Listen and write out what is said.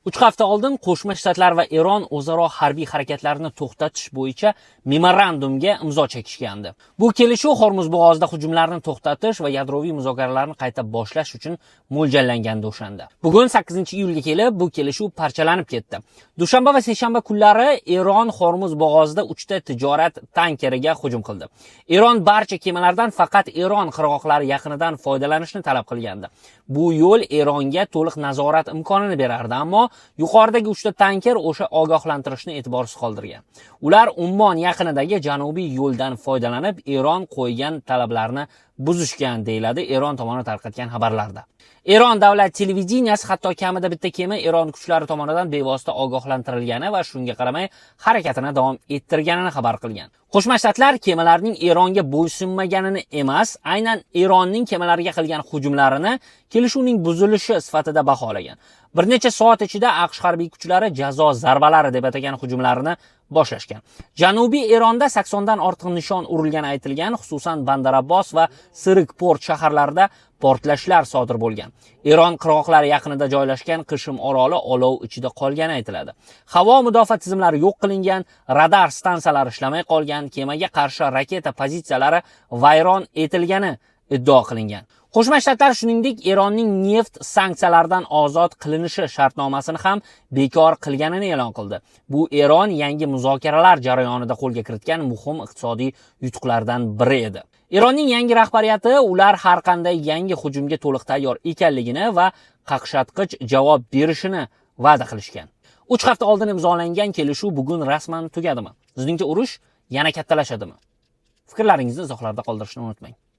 3 hafta oldin Qo'shma Shtatlar va Eron o'zaro harbiy harakatlarni to'xtatish bo'yicha memorandumga imzo chekishgandi. Bu kelishuv Hormuz bo'g'ozida hujumlarni to'xtatish va yadroviy muzokaralarni qayta boshlash uchun mo'ljallangandi o'shanda. Bugun 8-iyulga kelib bu kelishuv parchalanib ketdi. Dushanba va seshanba kunlari Eron Hormuz bo'g'ozida 3 ta tijorat tankeriga hujum qildi. Eron barcha kemalardan faqat Eron qirg'oqlari yaqinidan foydalanishni talab qilgandi. Bu yo'l Eronga to'liq nazorat imkonini berardi, ammo yuqoridagi 3 ta tanker o'sha ogohlantirishni e'tiborsiz qoldirgan. Ular Ummon yaqinidagi janubiy yo'ldan foydalanib, Eron qo'ygan talablarni buzishgan, deyiladi Eron tomoni tarqatgan xabarlarda. Eron davlat televideniyasi hatto kamida bitta kema Eron kuchlari tomonidan bevosita ogohlantirilgani va shunga qaramay harakatini davom ettirganini xabar qilgan. Qo'shma Shtatlar kemalarning Eronga bo'ysunmaganini emas, aynan Eronning kemalariga qilgan hujumlarini kelishuvning buzilishi sifatida baholagan. Bir necha soat ichida AQSh harbiy kuchlari jazo zarbalari deb atagan hujumlarini boshlashgan. Janubiy Eronda 80 dan ortiq nishon urilgani aytilgan, xususan Bandar Abbos va Sirik port shaharlarida portlashlar sodir bo'lgan. Eron qirg'oqlari yaqinida joylashgan Qishim oroli olov ichida qolgani aytiladi. Havo mudofaa tizimlari yo'q qilingan, radar stansiyalari ishlamay qolgan, kemaga qarshi raketa pozitsiyalari vayron etilgani iddao qilingan. Qo'shma Shtatlar shuningdek Eronning neft sanksiyalardan ozod qilinishi shartnomasini ham bekor qilganini e'lon qildi. Bu Eron yangi muzokaralar jarayonida qo'lga kiritgan muhim iqtisodiy yutuqlardan biri edi. Eronning yangi rahbariyati ular har qanday yangi hujumga to'liq tayyor ekanligini va qaqshatqich javob berishini va'da qilishgan. 3 hafta oldin imzolangan kelishuv bugun rasman tugadimi? Sizningcha urush yana kattalashadimi? Fikrlaringizni izohlarda qoldirishni unutmang.